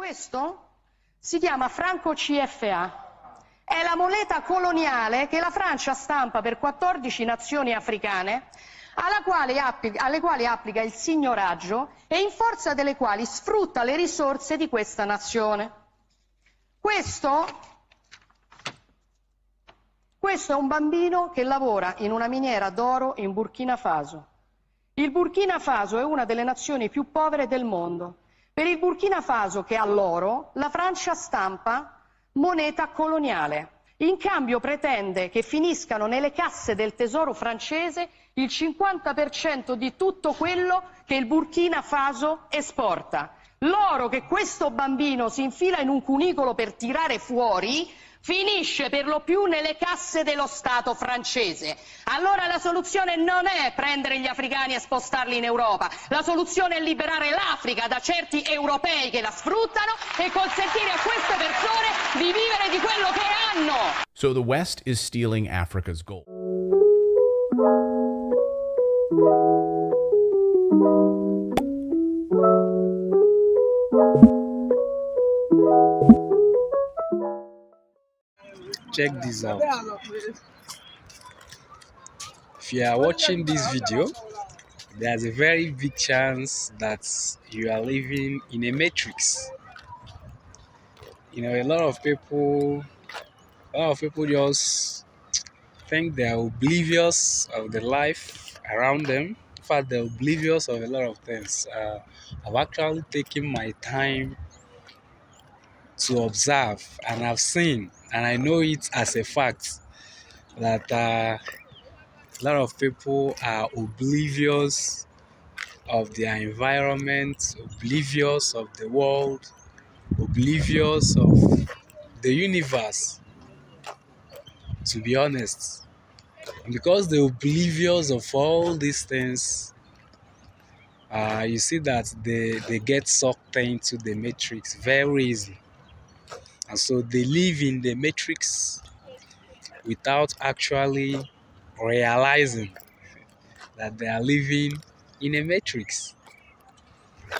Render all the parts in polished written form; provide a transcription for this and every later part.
Questo si chiama franco CFA. È la moneta coloniale che la Francia stampa per 14 nazioni africane, alle quali applica il signoraggio e in forza delle quali sfrutta le risorse di questa nazione. Questo è un bambino che lavora in una miniera d'oro in Burkina Faso. Il Burkina Faso è una delle nazioni più povere del mondo. Per il Burkina Faso, che ha l'oro, la Francia stampa moneta coloniale. In cambio pretende che finiscano nelle casse del tesoro francese il 50% di tutto quello che il Burkina Faso esporta. L'oro che questo bambino si infila in un cunicolo per tirare fuori finisce per lo più nelle casse dello Stato francese. Allora la soluzione non è prendere gli africani e spostarli in Europa, la soluzione è liberare l'Africa da certi europei che la sfruttano e consentire a queste persone di vivere di quello che hanno. So the West is stealing Africa's gold. Check this out. If you are watching this video, there's a very big chance that you are living in a matrix. You know, a lot of people just think they are oblivious of the life around them. In fact, they're oblivious of a lot of things. I've actually taken my time to observe, and I've seen, and I know it as a fact, that a lot of people are oblivious of their environment, oblivious of the world, oblivious of the universe, to be honest. And because they're oblivious of all these things, you see that they get sucked into the matrix very easily. And so they live in the matrix without actually realizing that they are living in a matrix.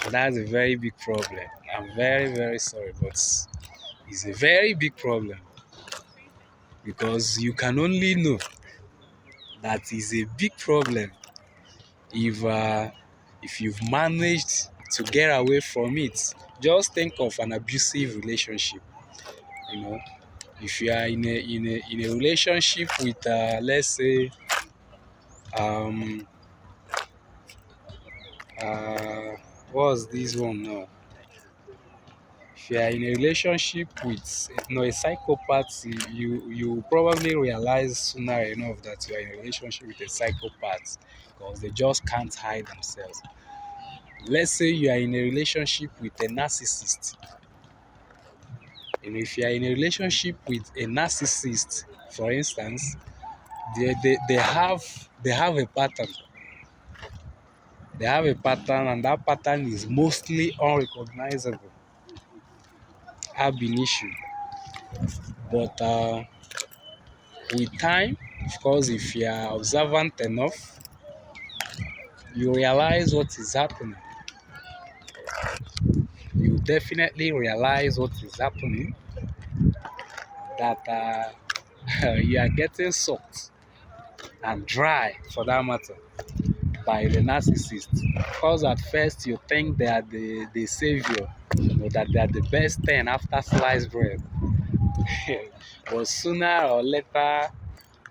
And that's a very big problem. I'm very, very sorry, but it's a very big problem, because you can only know that is a big problem if you've managed to get away from it. Just think of an abusive relationship. You know, if you are in a relationship with let's say what's this one now? If you are in a relationship with a psychopath, you probably realize sooner enough that you are in a relationship with a psychopath, because they just can't hide themselves. Let's say you are in a relationship with a narcissist. And if you are in a relationship with a narcissist, for instance, they have a pattern. They have a pattern, and that pattern is mostly unrecognizable ab initio. But with time, of course, if you are observant enough, you realize what is happening. You definitely realize what is happening, that you are getting sucked and dry, for that matter, by the narcissist. Because at first you think they are the savior, that they are the best thing after sliced bread. But sooner or later,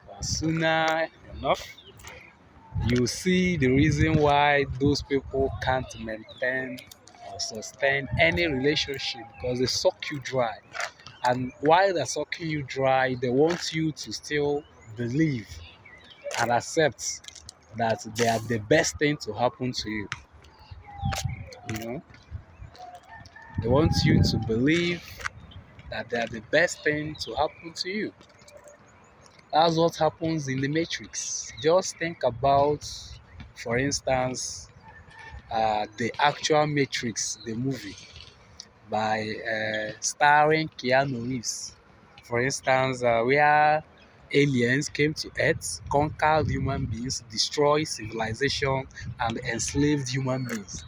or sooner enough, you see the reason why those people can't maintain or sustain any relationship, because they suck you dry. And while they're sucking you dry, they want you to still believe and accept that they are the best thing to happen to you. You know, they want you to believe that they are the best thing to happen to you. That's what happens in the Matrix. Just think about, for instance, the actual Matrix, the movie, by starring Keanu Reeves. For instance, where aliens came to Earth, conquered human beings, destroyed civilization, and enslaved human beings.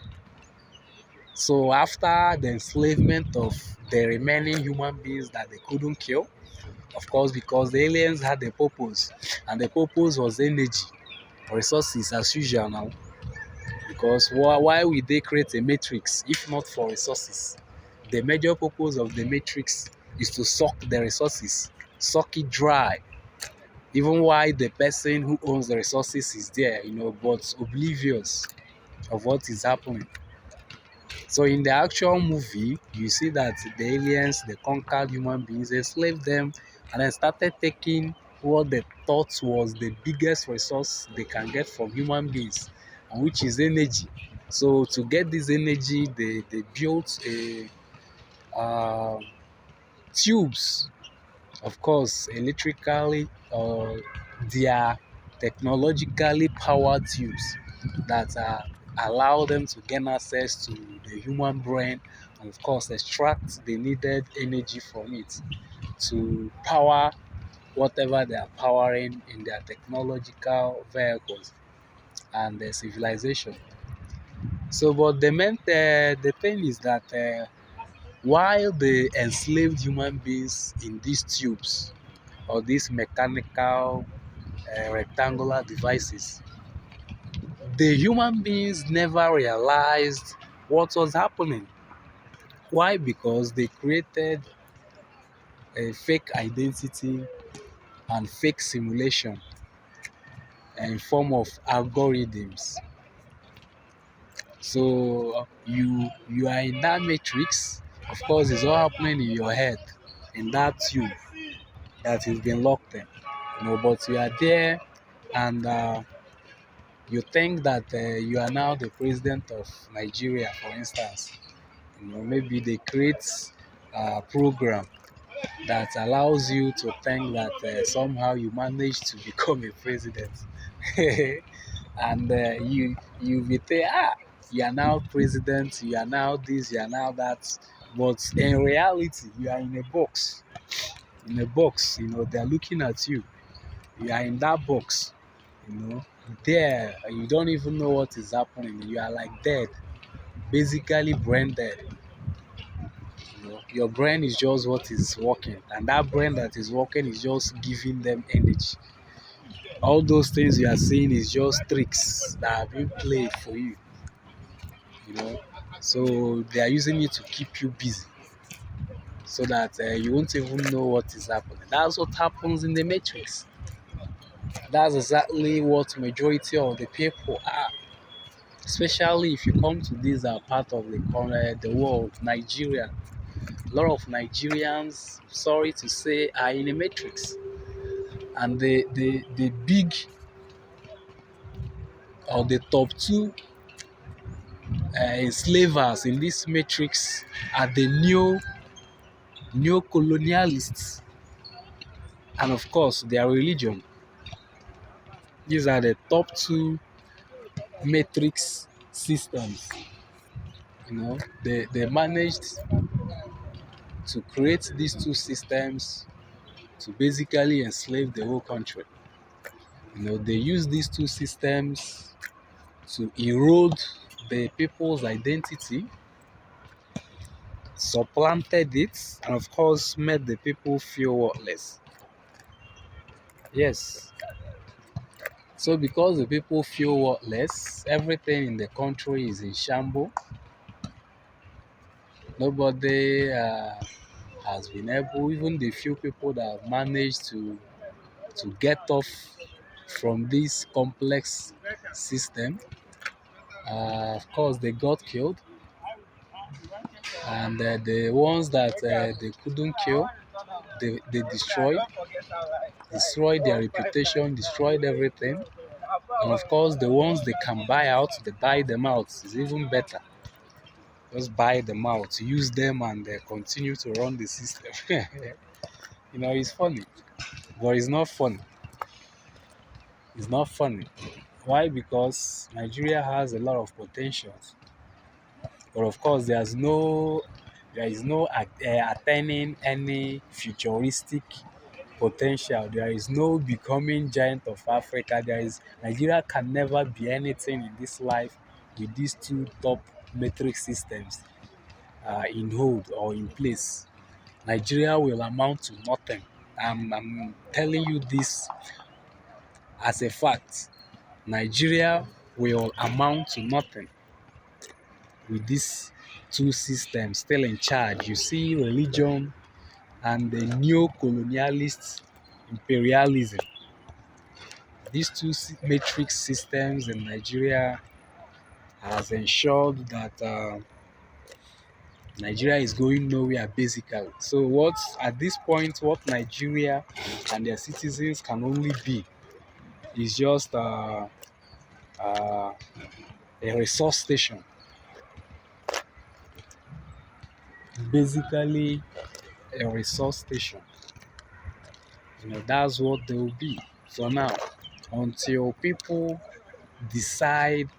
So after the enslavement of the remaining human beings that they couldn't kill, of course, because the aliens had a purpose, and the purpose was energy, resources as usual now. Because why would they create a matrix if not for resources? The major purpose of the matrix is to suck the resources, suck it dry. Even while the person who owns the resources is there, but oblivious of what is happening. So in the actual movie, you see that the aliens, they conquered human beings, enslaved them, and then started taking what they thought was the biggest resource they can get from human beings, and which is energy. So to get this energy, they built a tubes, of course, electrically, they are technologically powered tubes that allow them to gain access to the human brain and, of course, extract the needed energy from it to power whatever they are powering in their technological vehicles and their civilization. So, but the thing is that while the enslaved human beings in these tubes or these mechanical rectangular devices, the human beings never realized what was happening. Why? Because they created a fake identity and fake simulation in form of algorithms. So you are in that matrix. Of course, it's all happening in your head, in that tube that you've been locked in. But you are there, and you think that you are now the president of Nigeria, for instance. Maybe they create a program that allows you to think that somehow you managed to become a president, and you be there, you are now president, you are now this, you are now that, but in reality, you are in a box. In a box, they are looking at you. You are in that box, you know, there. You don't even know what is happening. You are like dead, basically brain dead. Your brain is just what is working, and that brain that is working is just giving them energy. All those things you are seeing is just tricks that have been played for you, you know. So they are using it to keep you busy, so that you won't even know what is happening. That's what happens in the Matrix. That's exactly what majority of the people are. Especially if you come to this part of the world, Nigeria. A lot of Nigerians, sorry to say, are in a matrix. And the big or the top two enslavers in this matrix are the neo-colonialists, and of course their religion. These are the top two matrix systems. They managed to create these two systems to basically enslave the whole country. They use these two systems to erode the people's identity, supplanted it, and of course made the people feel worthless. Yes. So because the people feel worthless, everything in the country is in shambles. Nobody has been able, even the few people that have managed to get off from this complex system, of course they got killed, and the ones that they couldn't kill, they destroyed their reputation, destroyed everything. And of course, the ones they can buy out, they buy them out. It's even better. Just buy them out, use them, and continue to run the system. It's funny, but it's not funny. It's not funny. Why? Because Nigeria has a lot of potentials, but of course, there is no attaining any futuristic potential. There is no becoming giant of Africa. Nigeria can never be anything in this life with these two top metric systems in hold or in place, Nigeria will amount to nothing. I'm telling you this as a fact. Nigeria will amount to nothing with these two systems still in charge. You see religion and the neo-colonialist imperialism. These two matrix systems in Nigeria has ensured that Nigeria is going nowhere basically. So what at this point, what Nigeria and their citizens can only be is just a resource station. Basically, a resource station. That's what they will be for now, until people decide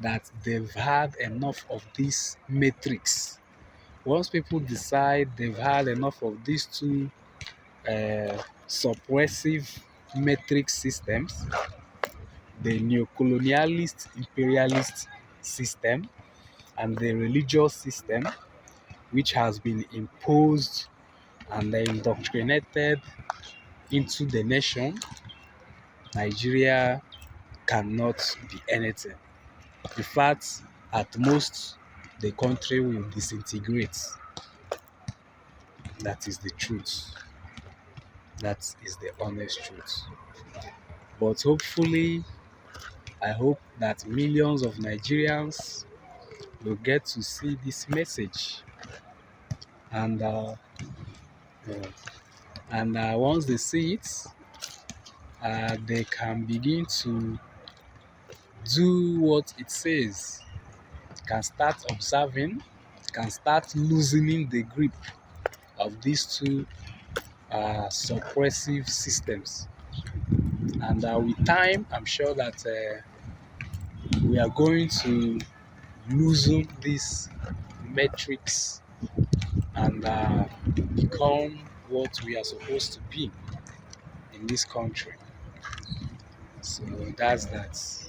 that they've had enough of this matrix. Once people decide they've had enough of these two suppressive matrix systems, the neo-colonialist imperialist system and the religious system, which has been imposed and indoctrinated into the nation, Nigeria cannot be anything. In fact, at most, the country will disintegrate. That is the truth. That is the honest truth. But hopefully, I hope that millions of Nigerians will get to see this message, and once they see it, they can begin to do what it says, can start observing, can start loosening the grip of these two suppressive systems. And with time, I'm sure that we are going to loosen these metrics and become what we are supposed to be in this country. So that's that.